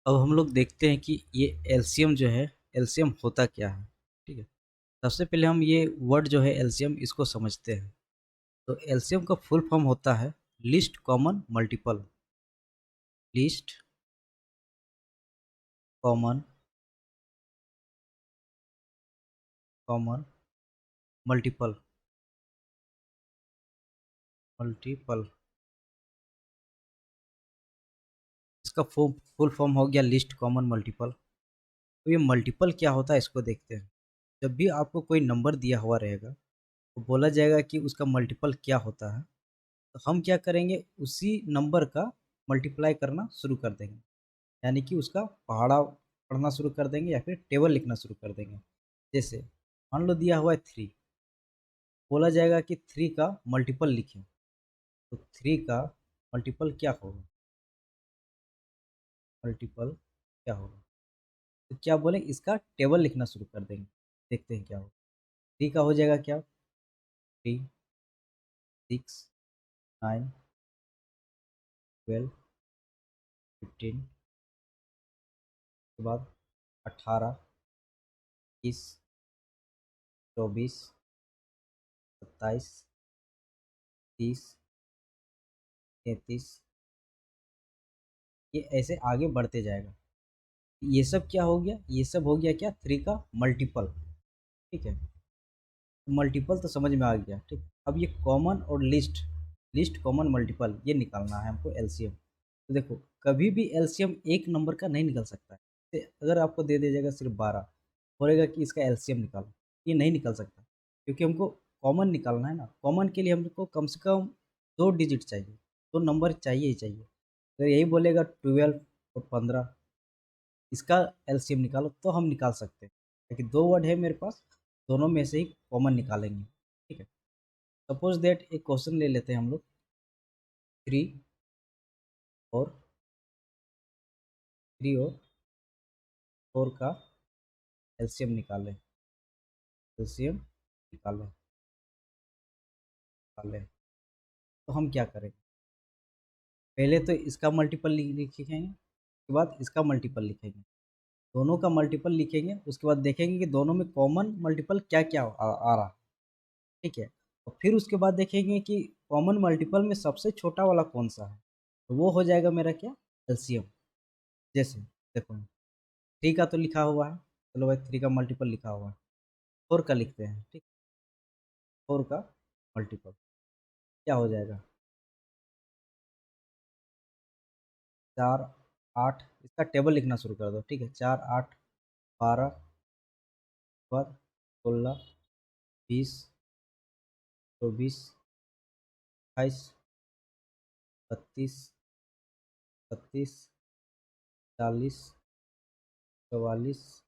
अब हम लोग देखते हैं कि ये एलसीएम जो है, एलसीएम होता क्या है। ठीक है, सबसे पहले हम ये वर्ड जो है एलसीएम इसको समझते हैं। तो एलसीएम का फुल फॉर्म होता है list common multiple. List common common multiple. Multiple इसका फुल फॉर्म हो गया लिस्ट कॉमन मल्टीपल। तो ये मल्टीपल क्या होता है इसको देखते हैं। जब भी आपको कोई नंबर दिया हुआ रहेगा तो बोला जाएगा कि उसका मल्टीपल क्या होता है। तो हम क्या करेंगे, उसी नंबर का मल्टीप्लाई करना शुरू कर देंगे, यानी कि उसका पहाड़ा पढ़ना शुरू कर देंगे या फिर टेबल लिखना शुरू कर देंगे। जैसे मान लो दिया हुआ है 3, बोला जाएगा कि 3 का मल्टीपल लिखें। तो 3 का मल्टीपल क्या होगा, मल्टीपल क्या होगा। तो क्या बोले, इसका टेबल लिखना शुरू कर देंगे, देखते हैं क्या होगा। 3 का हो जाएगा क्या, 3, 6, 9, 12, 15 के बाद 18, 21, 24, 27, 30, 33, ये ऐसे आगे बढ़ते जाएगा। ये सब क्या हो गया, ये सब हो गया क्या, 3 का मल्टीपल। ठीक है, मल्टीपल तो समझ में आ गया। ठीक, अब ये कॉमन और लिस्ट, लिस्ट कॉमन मल्टीपल ये निकालना है हमको एलसीएम। तो देखो, कभी भी एलसीएम एक नंबर का नहीं निकल सकता है। अगर आपको दे दिया जाएगा सिर्फ 12, बोलेगा कि इसका एलसीएम निकालो, ये नहीं निकल सकता, क्योंकि हमको कॉमन निकालना है ना। कॉमन के लिए हमको कम से कम 2 डिजिट चाहिए, 2 नंबर चाहिए ही चाहिए। अगर यही बोलेगा 12 और 15, इसका एलसीएम निकालो, तो हम निकाल सकते हैं। लेकिन दो वर्ड है मेरे पास, दोनों में से ही कॉमन निकालेंगे। ठीक है, सपोज दैट एक क्वेश्चन ले लेते हैं हम लोग। 3 और 4 का एलसीएम निकालें। एलसीएम निकालें निकालें तो हम क्या करें, पहले तो इसका मल्टीपल लिखेंगे, उसके बाद इसका मल्टीपल लिखेंगे, दोनों का मल्टीपल लिखेंगे, उसके बाद देखेंगे कि दोनों में कॉमन मल्टीपल क्या क्या आ रहा है। ठीक है, और फिर उसके बाद देखेंगे कि कॉमन मल्टीपल में सबसे छोटा वाला कौन सा है, तो वो हो जाएगा मेरा क्या, एलसीएम। जैसे देखो, 3 का तो लिखा हुआ है, चलो भाई 3 का मल्टीपल लिखा हुआ है, 4 का लिखते हैं। ठीक, 4 का मल्टीपल क्या हो जाएगा, 4, 8, इसका टेबल लिखना शुरू कर दो। ठीक है, 4, 8, 12, बाद 16, 20, 24, 28, 32, 36, 40, 44,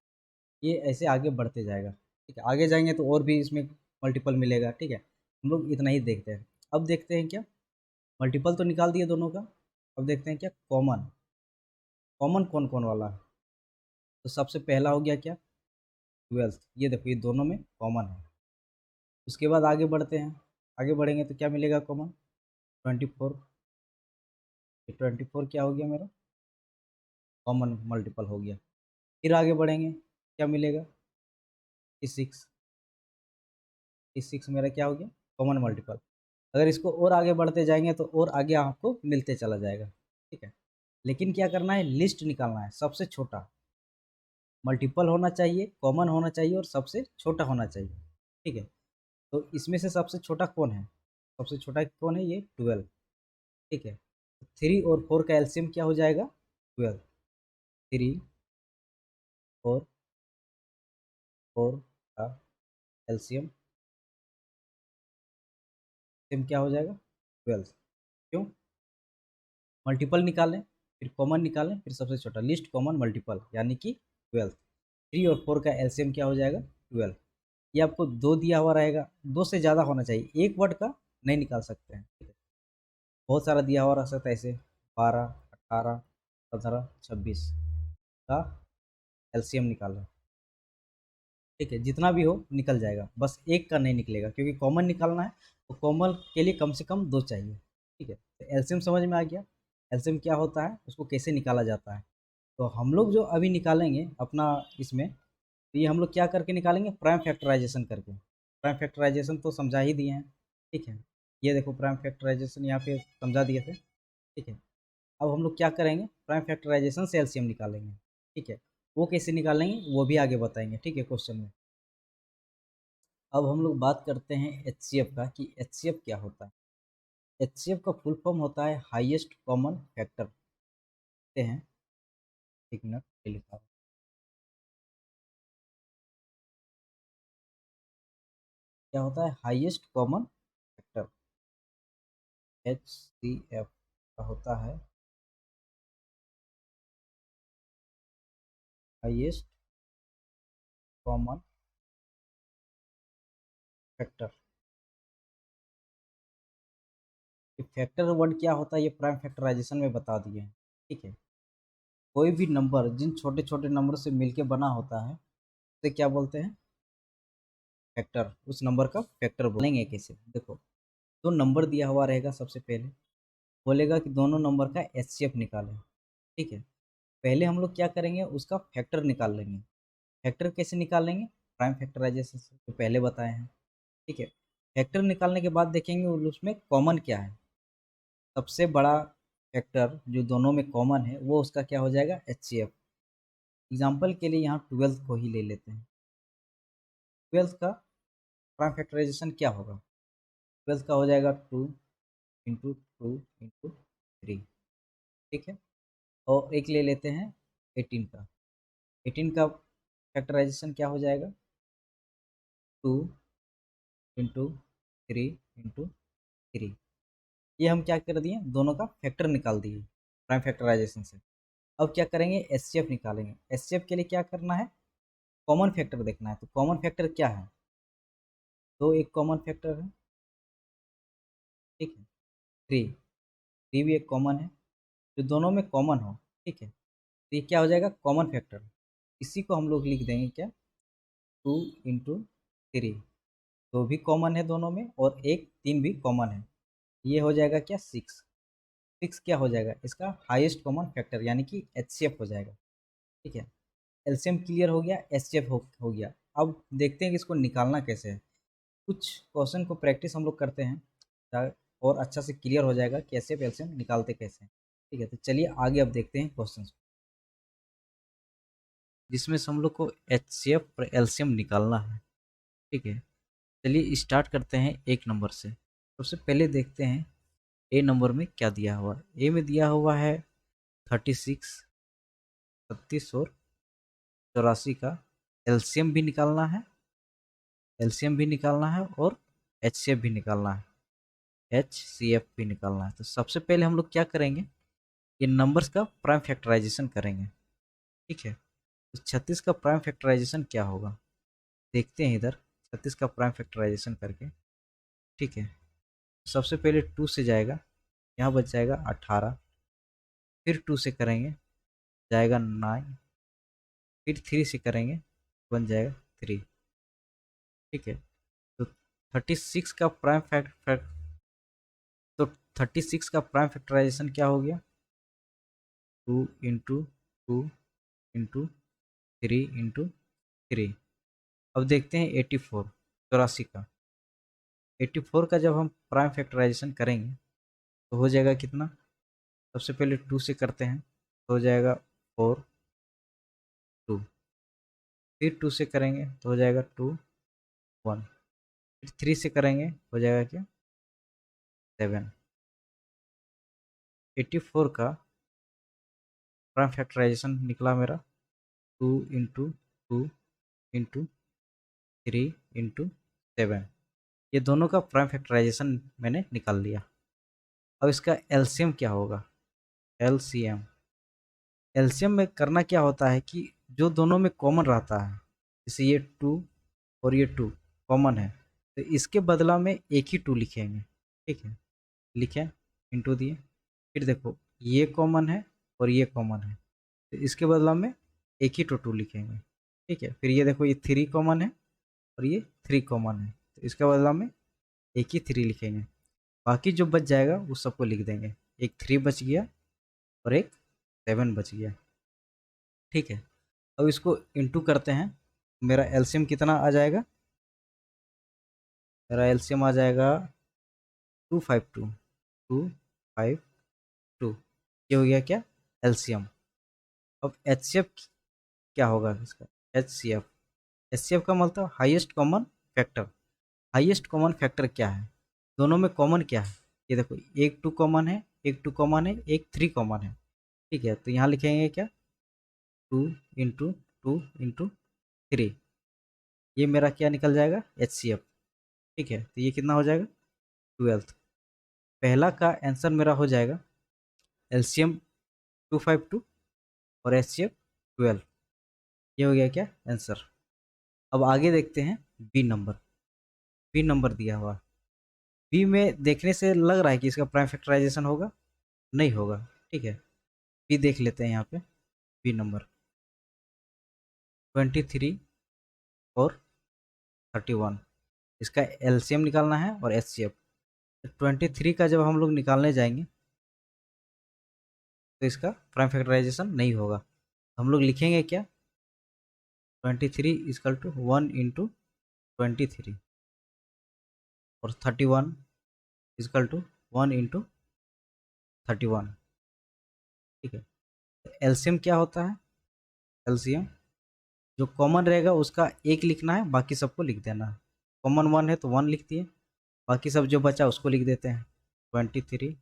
ये ऐसे आगे बढ़ते जाएगा। ठीक है, आगे जाएंगे तो और भी इसमें मल्टीपल मिलेगा। ठीक है, हम लोग इतना ही देखते हैं। अब देखते हैं क्या, मल्टीपल तो निकाल दिए दोनों का, अब देखते हैं क्या कॉमन, कॉमन कौन कौन वाला है। तो सबसे पहला हो गया क्या, 12, ये देखो ये दोनों में कॉमन है। उसके बाद आगे बढ़ते हैं, आगे बढ़ेंगे तो क्या मिलेगा कॉमन, 24। 24 क्या हो गया मेरा, कॉमन मल्टीपल हो गया। फिर आगे बढ़ेंगे, क्या मिलेगा, 6। 6 मेरा क्या हो गया, कॉमन मल्टीपल। अगर इसको और आगे बढ़ते जाएंगे तो और आगे आपको मिलते चला जाएगा। ठीक है, लेकिन क्या करना है, लिस्ट निकालना है, सबसे छोटा मल्टीपल होना चाहिए, कॉमन होना चाहिए और सबसे छोटा होना चाहिए। ठीक है, तो इसमें से सबसे छोटा कौन है, सबसे छोटा कौन है, ये 12। ठीक है, 3 और 4 का एलसीएम क्या हो जाएगा, 12। 3 और 4 का एलसीएम सेम क्या हो जाएगा, 12। क्यों, मल्टीपल निकालें, फिर कॉमन निकालें, फिर सबसे छोटा, लिस्ट कॉमन मल्टीपल यानी कि 12। 3 और 4 का एलसीएम क्या हो जाएगा, 12। ये आपको दो दिया हुआ रहेगा, दो से ज़्यादा होना चाहिए, एक वर्ड का नहीं निकाल सकते हैं। ठीक है, बहुत सारा दिया हुआ रह सकता है, ऐसे 12, 18, 15, 26 का एलसीएम निकालें। ठीक है, जितना भी हो निकल जाएगा, बस एक का नहीं निकलेगा, क्योंकि कॉमन निकालना है। तो कॉमन के लिए कम से कम दो चाहिए। ठीक है, तो एलसीएम समझ में आ गया, एलसीएम क्या होता है, उसको कैसे निकाला जाता है। तो हम लोग जो अभी निकालेंगे अपना इसमें, तो ये हम लोग क्या करके निकालेंगे, प्राइम फैक्टराइजेशन करके। प्राइम फैक्टराइजेशन तो समझा ही दिए हैं, ठीक है। ये देखो प्राइम फैक्टराइजेशन यहाँ पे समझा दिए थे, ठीक है। अब हम लोग क्या करेंगे, प्राइम फैक्टराइजेशन से एलसीएम निकालेंगे, ठीक है। वो कैसे निकालेंगे वो भी आगे बताएंगे, ठीक है, क्वेश्चन में। अब हम लोग बात करते हैं एचसीएफ का, कि एचसीएफ क्या होता है। एचसीएफ का फुल फॉर्म होता है हाईएस्ट कॉमन फैक्टर, देखते हैं, एक मिनट ये लिखा हुआ। क्या होता है हाईएस्ट कॉमन फैक्टर, एचसीएफ का होता है हाईएस्ट कॉमन फैक्टर। ये फैक्टर वर्ड क्या होता है ये प्राइम फैक्टराइजेशन में बता दिए हैं, ठीक है। कोई भी नंबर जिन छोटे छोटे नंबर से मिलके बना होता है उसे क्या बोलते हैं, फैक्टर। उस नंबर का फैक्टर बोलेंगे कैसे, देखो तो नंबर दिया हुआ रहेगा, सबसे पहले बोलेगा कि दोनों नंबर का एचसीएफ निकालें, ठीक है। पहले हम लोग क्या करेंगे, उसका फैक्टर निकाल लेंगे। फैक्टर कैसे निकालेंगे, प्राइम फैक्टराइजेशन से, तो पहले बताए हैं, ठीक है। फैक्टर निकालने के बाद देखेंगे उसमें कॉमन क्या है। सबसे बड़ा फैक्टर जो दोनों में कॉमन है वो उसका क्या हो जाएगा, एचसीएफ। एग्जाम्पल के लिए यहाँ 12 को ही ले लेते हैं। 12 का प्राइम फैक्टराइजेशन क्या होगा, 12 का हो जाएगा 2 × 2 × 3, ठीक है। और एक ले लेते हैं 18 का। 18 का फैक्टराइजेशन क्या हो जाएगा, 2 × 3 × 3। ये हम क्या कर दिए, दोनों का फैक्टर निकाल दिए प्राइम फैक्टराइजेशन से। अब क्या करेंगे, एचसीएफ निकालेंगे। एचसीएफ के लिए क्या करना है, कॉमन फैक्टर देखना है। तो कॉमन फैक्टर क्या है, तो एक कॉमन फैक्टर है, ठीक है। 3 भी एक कॉमन है, जो दोनों में कॉमन हो, ठीक है। तो ये क्या हो जाएगा, कॉमन फैक्टर। इसी को हम लोग लिख देंगे क्या, 2 × 3। तो भी कॉमन है दोनों में, और एक 3 भी कॉमन है। ये हो जाएगा क्या, 6। 6 क्या हो जाएगा, इसका हाईएस्ट कॉमन फैक्टर, यानी कि एचसीएफ हो जाएगा, ठीक है। एलसीएम क्लियर हो गया, एचसीएफ हो गया। अब देखते हैं कि इसको निकालना कैसे है। कुछ क्वेश्चन को प्रैक्टिस हम लोग करते हैं, और अच्छा से क्लियर हो जाएगा कि एचसीएफ एलसीएम निकालते कैसे हैं, ठीक है। तो चलिए आगे अब देखते हैं क्वेश्चन, जिसमें से हम लोग को एचसीएफ और एलसीएम निकालना है, ठीक है। चलिए स्टार्ट करते हैं एक नंबर से। सबसे पहले देखते हैं ए नंबर में क्या दिया हुआ है। ए में दिया हुआ है 36, 36 और 84 का एलसीएम भी निकालना है, एलसीएम भी निकालना है, और एचसीएफ भी निकालना है, एचसीएफ भी निकालना है। तो सबसे पहले हम लोग क्या करेंगे, ये नंबर्स का प्राइम फैक्टराइजेशन करेंगे, ठीक है। तो 36 का प्राइम फैक्टराइजेशन क्या होगा, देखते हैं इधर 36 का प्राइम फैक्टराइजेशन करके, ठीक है। सबसे पहले 2 से जाएगा, यहाँ बच जाएगा 18। फिर 2 से करेंगे, जाएगा 9। फिर 3 से करेंगे, बन जाएगा 3, ठीक है। तो 36 का प्राइम तो 36 का प्राइम फैक्टराइजेशन क्या हो गया, 2 × 2 × 3 × 3। अब देखते हैं 84, 84 का। 84 का जब हम प्राइम फैक्टराइजेशन करेंगे तो हो जाएगा कितना, सबसे पहले 2 से करते हैं तो हो जाएगा 4, 2। फिर 2 से करेंगे तो हो जाएगा 2, 1। फिर 3 से करेंगे हो जाएगा क्या, 7। 84 का प्राइम फैक्टराइजेशन निकला मेरा 2 × 2 × 3 × 7। ये दोनों का प्राइम फैक्टराइजेशन मैंने निकाल लिया। अब इसका एलसीएम क्या होगा, एलसीएम। एलसीएम में करना क्या होता है कि जो दोनों में कॉमन रहता है, जैसे ये 2 और ये 2 कॉमन है, तो इसके बदला में एक ही 2 लिखेंगे, ठीक है। लिखें, इंटू दिए। फिर देखो ये कॉमन है और ये कॉमन है, तो इसके बदला में एक ही 2 लिखेंगे, ठीक है। फिर ये देखो ये 3 कॉमन है और ये 3 कॉमन है, तो इसके बदला में एक ही 3 लिखेंगे। बाकी जो बच जाएगा वो सबको लिख देंगे। एक 3 बच गया और एक 7 बच गया, ठीक है। अब इसको इंटू करते हैं, मेरा एलसीएम कितना आ जाएगा, मेरा एलसीएम आ जाएगा 252, 252, ये हो गया क्या, एलसीएम। अब एचसीएफ क्या होगा इसका, एचसीएफ, एचसीएफ का मतलब highest common factor. Highest common factor क्या है, दोनों में कॉमन क्या है, ये देखो एक 2 कॉमन है, एक 2 कॉमन है, एक 3 कॉमन है। ठीक है, तो यहाँ लिखेंगे क्या, 2 इंटू 2 इंटू 3, ये मेरा क्या निकल जाएगा, एचसीएफ। ठीक है, तो ये कितना हो जाएगा, 12। पहला का आंसर मेरा हो जाएगा एलसीएम 252 और एचसीएफ 12, ये हो गया क्या आंसर। अब आगे देखते हैं बी नंबर, बी नंबर दिया हुआ, बी में देखने से लग रहा है कि इसका प्राइम फैक्टराइजेशन होगा, नहीं होगा। ठीक है, बी देख लेते हैं यहाँ पे, बी नंबर 23 और 31, इसका एलसीएम निकालना है और एचसीएफ। 23 का जब हम लोग निकालने जाएंगे तो इसका प्राइम फैक्टराइजेशन नहीं होगा, हम लोग लिखेंगे क्या, 23 इजकल टू 1 इंटू 23 और 31 इजकल टू 1 इंटू 31। ठीक है, एलसीएम क्या होता है, एलसीएम जो कॉमन रहेगा उसका एक लिखना है, बाकी सबको लिख देना है। कॉमन 1 है तो 1 लिख दिए, बाकी सब जो बचा उसको लिख देते हैं, 23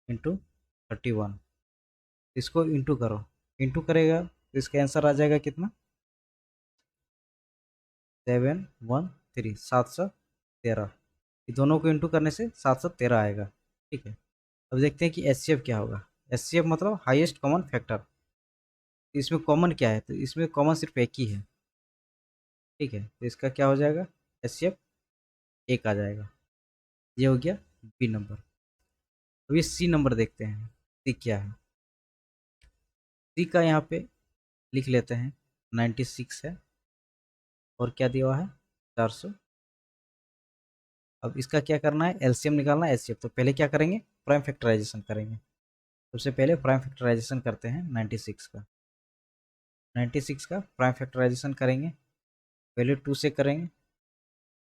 इंटू 31, इसको इंटू करो, इंटू करेगा तो इसका आंसर आ जाएगा कितना, 713, 713, ये दोनों को इंटू करने से 713 आएगा। ठीक है, अब देखते हैं कि एचसीएफ क्या होगा, एचसीएफ मतलब हाईएस्ट कॉमन फैक्टर, इसमें कॉमन क्या है, तो इसमें कॉमन सिर्फ एक ही है। ठीक है, तो इसका क्या हो जाएगा, एचसीएफ एक आ जाएगा, ये हो गया बी नंबर। अब ये सी नंबर देखते हैं, सी क्या है, सी का यहाँ पे लिख लेते हैं 96 है और क्या दिया हुआ है 400। अब इसका क्या करना है, एलसीएम निकालना है, एचसीएफ। तो पहले क्या करेंगे, प्राइम फैक्टराइजेशन करेंगे। सबसे पहले प्राइम फैक्टराइजेशन करते हैं 96 का, 96 का प्राइम फैक्टराइजेशन करेंगे, पहले 2 से करेंगे,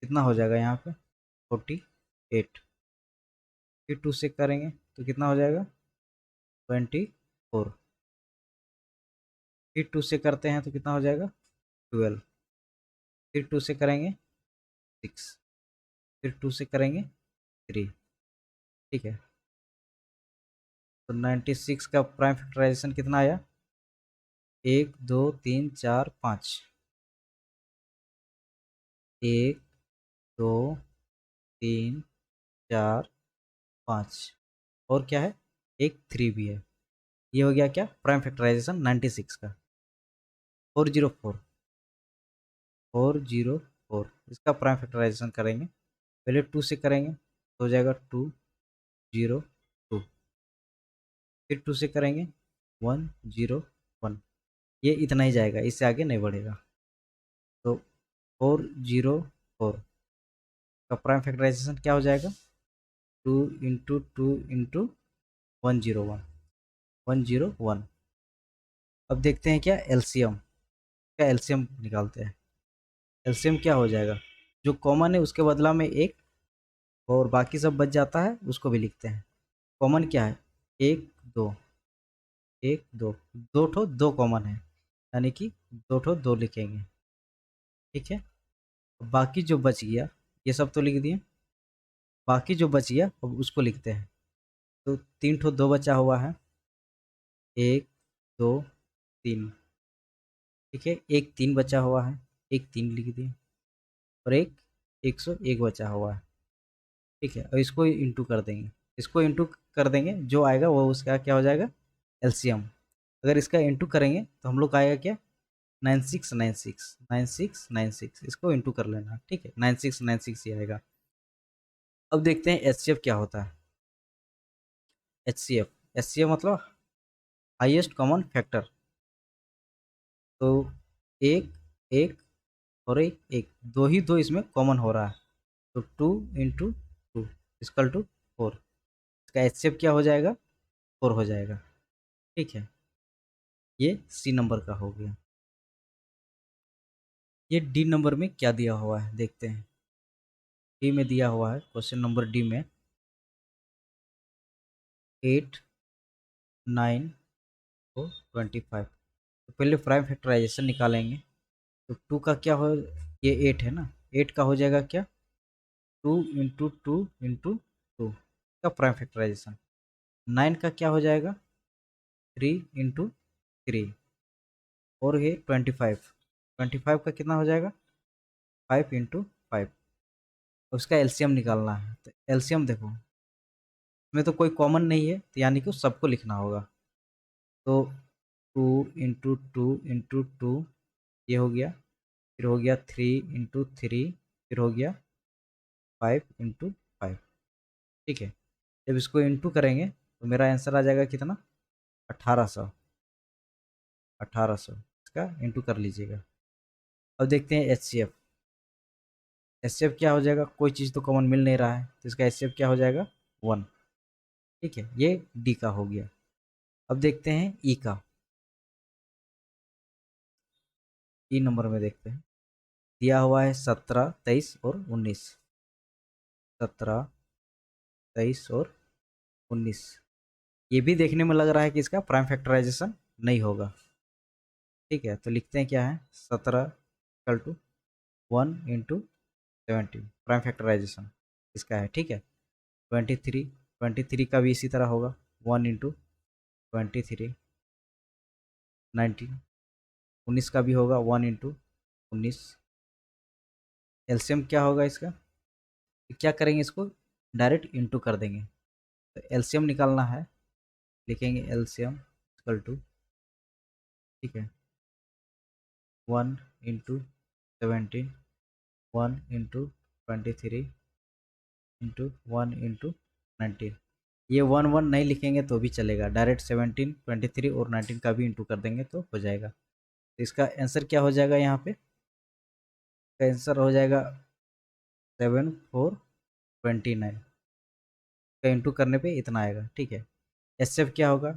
कितना हो जाएगा यहाँ पे 48, फिर 2 से करेंगे तो कितना हो जाएगा 24, फिर 2 से करते हैं तो कितना हो जाएगा 12, फिर 2 से करेंगे 6, फिर 2 से करेंगे 3। ठीक है, तो 96 का प्राइम फैक्टराइजेशन कितना आया, 1 2 3 4 5, 1 2 3 4 5, और क्या है, एक 3 भी है। ये हो गया क्या, प्राइम फैक्टराइजेशन 96 का। 404, 404 इसका प्राइम फैक्टराइजेशन करेंगे, पहले 2 से करेंगे तो हो जाएगा 202, फिर 2 से करेंगे 101, ये इतना ही जाएगा, इससे आगे नहीं बढ़ेगा। तो 404 का प्राइम फैक्टराइजेशन क्या हो जाएगा, 2 इंटू 2 इंटू 101, 101। अब देखते हैं क्या एलसीएम, क्या एलसीएम निकालते हैं, एलसीएम क्या हो जाएगा, जो कॉमन है उसके बदला में एक और बाकी सब बच जाता है उसको भी लिखते हैं। कॉमन क्या है, एक दो, एक दो, दो ठो दो कॉमन है, यानी कि दो ठो दो लिखेंगे। ठीक है, बाकी जो बच गया ये सब तो लिख दिए, बाकी जो बच गया अब उसको लिखते हैं। तो 3 ठो दो बचा हुआ है, 1 2 3। ठीक है, एक 3 बचा हुआ है, एक 3 लिख दिए, और एक 101 बचा हुआ है। ठीक है, और इसको इंटू कर देंगे, इसको इंटू कर देंगे, जो आएगा वो उसका क्या हो जाएगा, एलसीएम। अगर इसका इंटू करेंगे तो हम लोग का आएगा क्या, 9696, 9696, इसको इंटू कर लेना। ठीक है, 9696 ही आएगा। अब देखते हैं एचसीएफ क्या होता है, एचसीएफ, एचसीएफ मतलब हाईएस्ट कॉमन फैक्टर। तो एक एक और एक एक, दो ही दो इसमें कॉमन हो रहा है, तो 2 इंटू 2 इक्वल टू 4, इसका एचसीएफ क्या हो जाएगा, 4 हो जाएगा। ठीक है, ये सी नंबर का हो गया। ये डी नंबर में क्या दिया हुआ है देखते हैं। डी में दिया हुआ है क्वेश्चन नंबर डी में 8, 9 और 25। तो पहले प्राइम फैक्टराइजेशन निकालेंगे। तो 2 का क्या हो, ये 8 है ना, 8 का हो जाएगा क्या 2 इंटू 2 इंटू 2 का प्राइम फैक्टराइजेशन। 9 का क्या हो जाएगा 3 इंटू 3 और ये 25, 25 का कितना हो जाएगा 5 इंटू 5। उसका एलसीएम निकालना है। तो एलसीएम देखो इसमें तो कोई कॉमन नहीं है, तो यानी कि सबको लिखना होगा। तो 2 इंटू 2 इंटू 2 ये हो गया, फिर हो गया 3 इंटू 3, फिर हो गया 5 इंटू 5। ठीक है, जब इसको इंटू करेंगे तो मेरा आंसर आ जाएगा कितना 1800। 1800 इसका इंटू कर लीजिएगा। अब देखते हैं H C F. H C F क्या हो जाएगा, कोई चीज़ तो कॉमन मिल नहीं रहा है, तो इसका एच सी एफ क्या हो जाएगा 1। ठीक है, ये डी का हो गया। अब देखते हैं ई का। ई नंबर में देखते हैं, दिया हुआ है 17, 23 और 19। 17, 23 और 19। ये भी देखने में लग रहा है कि इसका प्राइम फैक्टराइजेशन नहीं होगा। ठीक है, तो लिखते हैं क्या है 17 equal to 1 into 17 prime factorization इसका है। ठीक है, 23, 23 का भी इसी तरह होगा 1 इंटू 23, 19, 19 का भी होगा 1 इंटू 19। एलसीएम क्या होगा इसका, क्या करेंगे इसको डायरेक्ट इंटू कर देंगे। तो एलसीएम निकालना है, लिखेंगे एलसीएम इक्वल टू, ठीक है 1 इंटू 17, 1 इंटू 23 इंटू 1 इंटू 19। ये 1 1 नहीं लिखेंगे तो भी चलेगा, डायरेक्ट 17, 23 और 19 का भी इंटू कर देंगे तो हो जाएगा। तो इसका आंसर क्या हो जाएगा, यहाँ पे इसका आंसर हो जाएगा 7429 का इंटू करने पे इतना आएगा। ठीक है, एचसीएफ क्या होगा,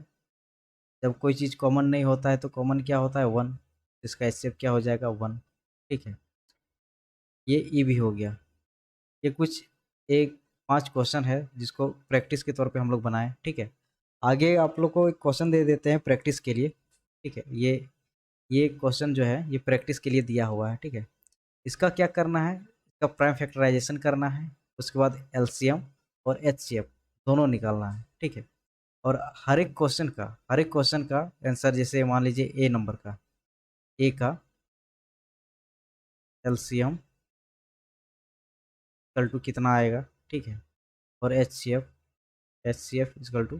जब कोई चीज़ कॉमन नहीं होता है तो कॉमन क्या होता है 1, इसका एचसीएफ क्या हो जाएगा 1। ठीक है, ये ई भी हो गया। ये कुछ एक 5 क्वेश्चन है जिसको प्रैक्टिस के तौर पे हम लोग बनाएं। ठीक है, आगे आप लोग को एक क्वेश्चन दे देते हैं प्रैक्टिस के लिए। ठीक है, ये क्वेश्चन जो है ये प्रैक्टिस के लिए दिया हुआ है। ठीक है, इसका क्या करना है, इसका प्राइम फैक्टराइजेशन करना है, उसके बाद एलसीएम और एचसीएफ दोनों निकालना है। ठीक है, और हर एक क्वेश्चन का आंसर, जैसे मान लीजिए ए नंबर का, ए का एलसीएम इक्वल टू कितना आएगा। ठीक है, और H C F equal to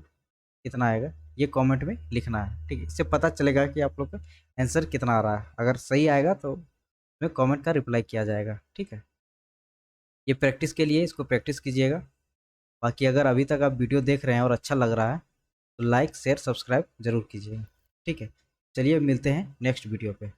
कितना आएगा, ये कमेंट में लिखना है। ठीक है, इससे पता चलेगा कि आप लोग का आंसर कितना आ रहा है। अगर सही आएगा तो हमें कमेंट का रिप्लाई किया जाएगा। ठीक है, ये प्रैक्टिस के लिए, इसको प्रैक्टिस कीजिएगा। बाकी अगर अभी तक आप वीडियो देख रहे हैं और अच्छा लग रहा है तो लाइक शेयर सब्सक्राइब जरूर कीजिएगा। ठीक है, चलिए मिलते हैं नेक्स्ट वीडियो पे।